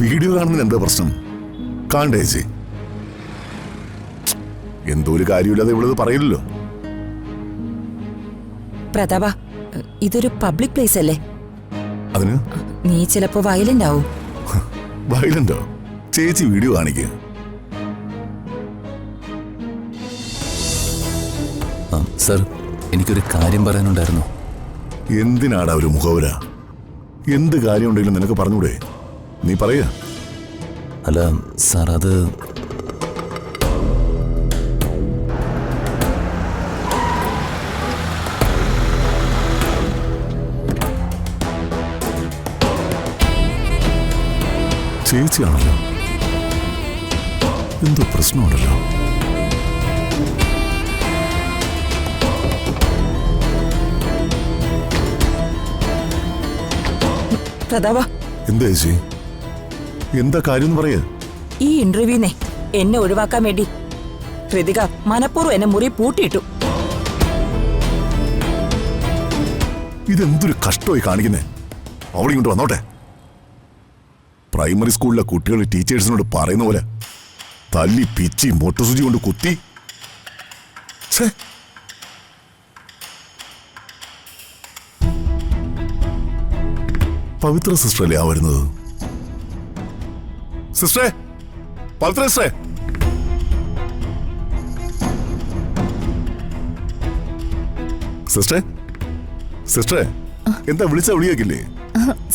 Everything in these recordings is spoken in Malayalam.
വീഡിയോ കാണുന്നതിന് എന്താ പ്രശ്നം? കാണണ്ടേ ചേച്ചി? എന്തോ ഒരു കാര്യമില്ലാതെ ഇവളത് പറയില്ലല്ലോ. പ്രതാപ, ഇതൊരു പബ്ലിക് പ്ലേസ് അല്ലേ? അതിന് നീ ചിലപ്പോ വയലന്റ് ആവും. വയലന്റോ? ചേച്ചി വീഡിയോ കാണിക്കുക. സർ, എനിക്കൊരു കാര്യം പറയാനുണ്ടായിരുന്നു. എന്തിനാടാ ഒരു മുഖവര? എന്ത് കാര്യം ഉണ്ടെങ്കിലും നിനക്ക് പറഞ്ഞൂടെ? നീ പറയാ. അല്ല സാർ, അത് ചേച്ചിയാണല്ലോ. എന്തോ പ്രശ്നമുണ്ടല്ലോ. പ്രതാപ, എന്താ ചേച്ചി? എന്താ കാര്യം എന്ന് പറയാ. ഈ ഇന്റർവ്യൂനെ എന്നെ ഒഴിവാക്കാൻ വേണ്ടി ഹൃതിക മനഃപൂർവ്വം എന്നെ മുറി പൂട്ടിയിട്ടു. ഇതെന്തൊരു കഷ്ടമായി കാണിക്കുന്നേ. അവിടെ ഇങ്ങോട്ട് വന്നോട്ടെ. പ്രൈമറി സ്കൂളിലെ കുട്ടികൾ ടീച്ചേഴ്സിനോട് പറയുന്ന പോലെ തല്ലി പിച്ചി മൊട്ടുസൂചി കൊണ്ട് കുത്തി. പവിത്ര സിസ്റ്ററല്ലേ ആ വരുന്നത്? സിസ്റ്ററെ, പവിത്ര സിസ്റ്ററെ. സിസ്റ്ററെ, സിസ്റ്ററെ, എന്താ വിളിച്ചാ?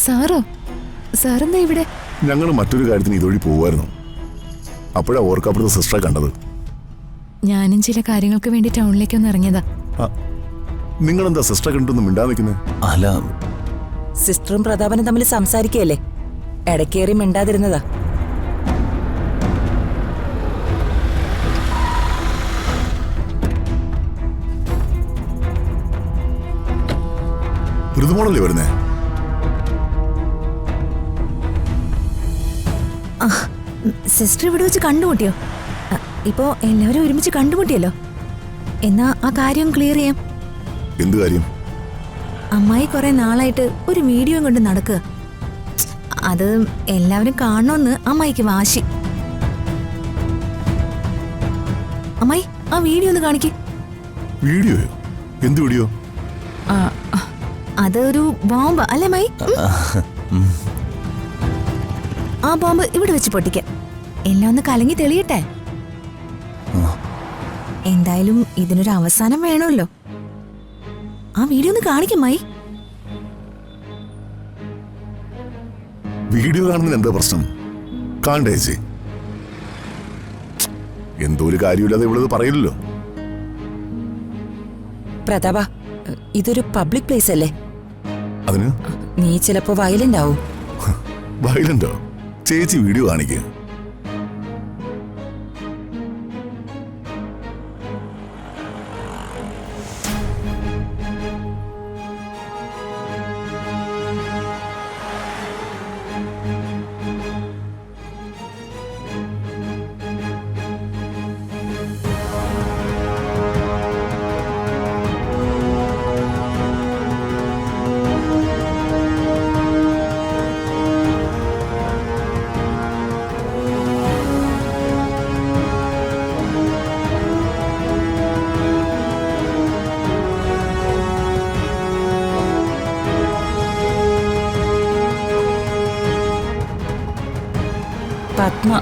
സാറോ? സാറെന്താ ഇവിടെ? ഞങ്ങൾ മറ്റൊരു കാര്യത്തിന് ഇതുവഴി പോവായിരുന്നു. അപ്പോഴാ ഓർക്കപ്പുറത്ത് സിസ്റ്ററെ കണ്ടത്. ഞാനും ചില കാര്യങ്ങൾക്ക് വേണ്ടി ടൗണിലേക്ക് ഒന്ന് ഇറങ്ങിയതാ. നിങ്ങളെന്താ സിസ്റ്ററെ കണ്ടൊന്നും മിണ്ടാ നിൽക്കുന്നത്? അല്ല, സിസ്റ്ററും പ്രതാപനും തമ്മിൽ സംസാരിക്കുകയല്ലേ, ഇടക്കേറി മിണ്ടാതിരുന്നതാ. ഋതുമോളല്ലേ വരുന്നേ? സിസ്റ്റർ ഇവിടെ വെച്ച് കണ്ടുമുട്ടിയോ? ഇപ്പോ എല്ലാവരും ഒരുമിച്ച് കണ്ടുമുട്ടിയല്ലോ. എന്നാ ആ കാര്യം ക്ലിയർ ചെയ്യാം. എന്ത് കാര്യം? അമ്മായി കുറെ നാളായിട്ട് ഒരു വീഡിയോ കൊണ്ട് നടക്കുക. അത് എല്ലാവരും കാണണമെന്ന് അമ്മായിക്ക് വാശി. അമ്മായി, ആ വീഡിയോ ഒന്ന് കാണിക്ക്. വീഡിയോയോ? എന്ത് വീഡിയോ? അതൊരു ബോംബ് അല്ലേ അമ്മായി? ആ ബോംബ് ഇവിടെ വെച്ച് പൊട്ടിക്കാം. എല്ലാം ഒന്ന് കലങ്ങി തെളിയട്ടെ. എന്തായാലും ഇതിനൊരു അവസാനം വേണമല്ലോ. ആ വീഡിയോ ഒന്ന് കാണിക്കമ്മായി. വീഡിയോ കാണുന്നതിന് എന്താ പ്രശ്നം? കാണണ്ടേ ചേച്ചി? എന്തോ ഒരു കാര്യമില്ലാതെ ഇവളത് പറയില്ലല്ലോ. പ്രതാപ, ഇതൊരു പബ്ലിക് പ്ലേസ് അല്ലേ? അതിന് നീ ചിലപ്പോ വയലന്റ് ആവും. വയലന്റോ? ചേച്ചി വീഡിയോ കാണിക്കുക. പത്മ,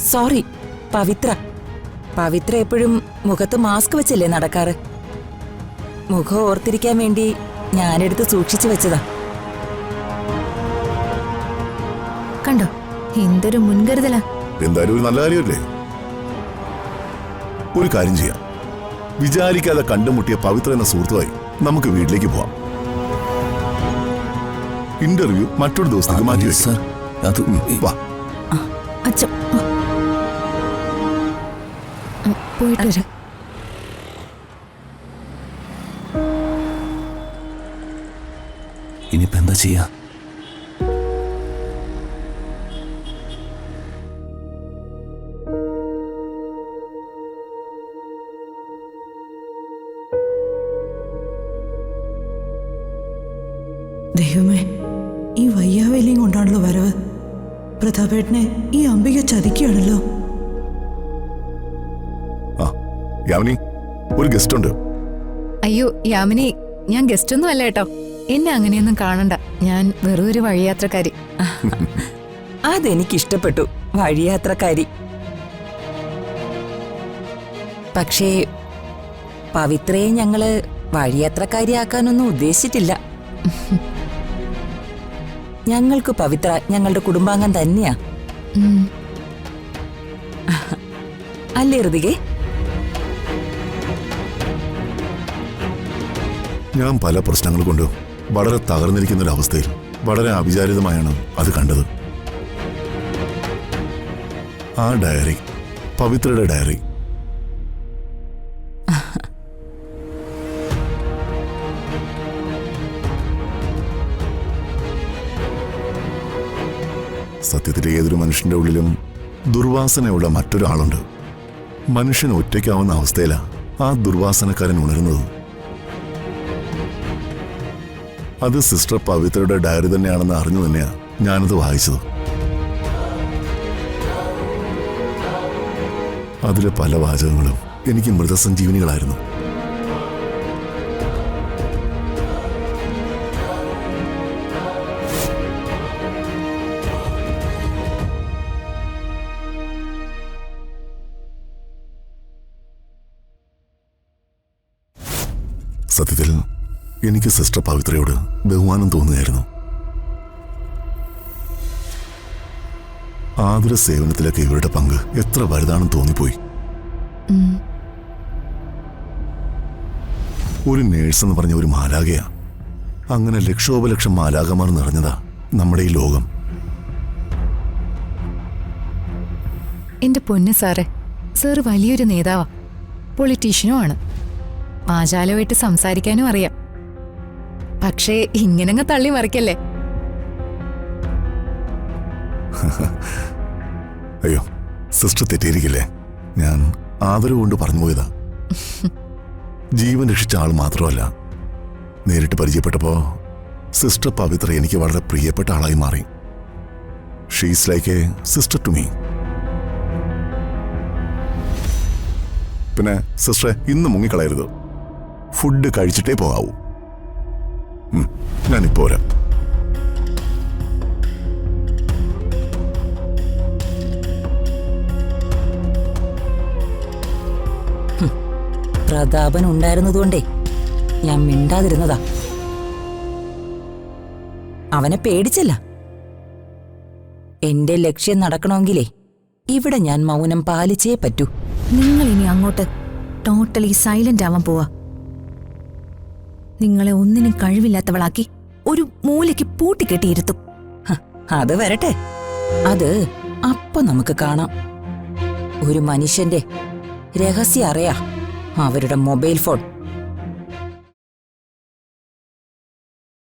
സോറി, പവിത്ര. പവിത്ര എപ്പോഴും മുഖത്ത് മാസ്ക് വെച്ചല്ലേ നടക്കാറ്. മുഖം ഓർത്തിരിക്കാൻ വേണ്ടി ഞാനെടുത്ത് സൂക്ഷിച്ചു വെച്ചതാ. കണ്ടോ, എന്തൊരു മുൻകരുതലാ. എന്തായാലും ഒരു നല്ല കാര്യമല്ലേ? ഒരു കാര്യം ചെയ്യാം. വിചാരിക്കാതെ കണ്ടുമുട്ടിയ പവിത്ര എന്ന സുഹൃത്തുമായി നമുക്ക് വീട്ടിലേക്ക് പോവാം. ഇന്റർവ്യൂ മറ്റൊരു ദിവസത്തേക്ക് മാറ്റി വെക്കാം. അത് വാ. അച്ഛൻ പോയിട്ട് വരാം. ഇനിയിപ്പോ എന്താ ചെയ്യാ? ദൈവമേ, ഈ വയ്യാവേലിയും കൊണ്ടാണല്ലോ ഇങ്ങനെയുള്ള വരവ്? പ്രതാപേട്ടനെ ഈ അംബിക ചതിക്കുകയാണല്ലോ. ആ യാമിനി, ഒരു ഗസ്റ്റ് ഉണ്ട്. അയ്യോ യാമിനി, ഞാൻ ഗസ്റ്റ് ഒന്നും അല്ല കേട്ടോ. എന്നെ അങ്ങനെയൊന്നും കാണണ്ട. ഞാൻ വെറും ഒരു വഴിയാത്രക്കാരി. അതെനിക്കിഷ്ടപ്പെട്ടു, വഴിയാത്രക്കാരി. പക്ഷേ പവിത്രയെ ഞങ്ങള് വഴിയാത്രക്കാരിയാക്കാനൊന്നും ഉദ്ദേശിച്ചിട്ടില്ല. ഞങ്ങൾക്ക് പവിത്ര ഞങ്ങളുടെ കുടുംബാംഗം തന്നെയാ. അല്ലേ ഋതികേ? ഞാൻ പല പ്രശ്നങ്ങൾ കൊണ്ടും വളരെ തകർന്നിരിക്കുന്ന ഒരു അവസ്ഥയിൽ വളരെ അവിചാരിതമായാണ് അത് കണ്ടത്. ആ ഡയറി, പവിത്രയുടെ ഡയറി. സത്യത്തിൽ ഏതൊരു മനുഷ്യന്റെ ഉള്ളിലും ദുർവാസനയുള്ള മറ്റൊരാളുണ്ട്. മനുഷ്യൻ ഒറ്റയ്ക്കാവുന്ന അവസ്ഥയിലാണ് ആ ദുർവാസനക്കാരൻ ഉണരുന്നത്. അത് സിസ്റ്റർ പവിത്രയുടെ ഡയറി തന്നെയാണെന്ന് അറിഞ്ഞു തന്നെയാണ് ഞാനത് വായിച്ചത്. അതിലെ പല വാചകങ്ങളും എനിക്ക് മൃതസഞ്ജീവനികളായിരുന്നു. സത്യത്തിൽ എനിക്ക് സിസ്റ്റർ പവിത്രയോട് ബഹുമാനം തോന്നുകയായിരുന്നു. ആതുര സേവനത്തിലൊക്കെ ഇവരുടെ പങ്ക് എത്ര വലുതാണെന്ന് തോന്നിപ്പോയി. ഒരു നേഴ്സ് എന്ന് പറഞ്ഞ ഒരു മാലാകയാ. അങ്ങനെ ലക്ഷോപലക്ഷം മാലാകമാർ നിറഞ്ഞതാ നമ്മുടെ ഈ ലോകം. എന്റെ പൊന്ന് സാറേ, സാർ വലിയൊരു നേതാവാ, പൊളിറ്റീഷ്യനും ആണ്. വാചാലമായിട്ട് സംസാരിക്കാനും അറിയാം. പക്ഷേ ഇങ്ങനങ്ങ് തള്ളി മറിക്കല്ലേ. അയ്യോ, സിസ്റ്റർ തെറ്റിയിരിക്കില്ലേ? ഞാൻ ആദരവ് കൊണ്ട് പറഞ്ഞു പോയതാ. ജീവൻ രക്ഷിച്ച ആൾ മാത്രമല്ല, നേരിട്ട് പരിചയപ്പെട്ടപ്പോ സിസ്റ്റർ പവിത്ര എനിക്ക് വളരെ പ്രിയപ്പെട്ട ആളായി മാറി. She's like a sister to me. പിന്നെ സിസ്റ്ററെ, ഇന്ന് മുങ്ങിക്കളയരുത്. ഫുഡ് കഴിച്ചിട്ടേ പോകാവൂ. ഞാനിപ്പോ വരാം. പ്രതാപൻ ഉണ്ടായിരുന്നതുകൊണ്ടേ ഞാൻ മിണ്ടാതിരുന്നതാ. അവനെ പേടിച്ചല്ല. എന്റെ ലക്ഷ്യം നടക്കണമെങ്കിലേ ഇവിടെ ഞാൻ മൗനം പാലിച്ചേ പറ്റൂ. നിങ്ങൾ ഇനി അങ്ങോട്ട് ടോട്ടലി സൈലന്റ് ആവാൻ പോവാ. നിങ്ങളെ ഒന്നിനും കഴിവില്ലാത്തവളാക്കി ഒരു മൂലയ്ക്ക് പൂട്ടിക്കെട്ടിയിരുത്തും. അത് വരട്ടെ, അത് അപ്പൊ നമുക്ക് കാണാം. ഒരു മനുഷ്യന്റെ രഹസ്യം അറിയാ അവരുടെ മൊബൈൽ ഫോൺ.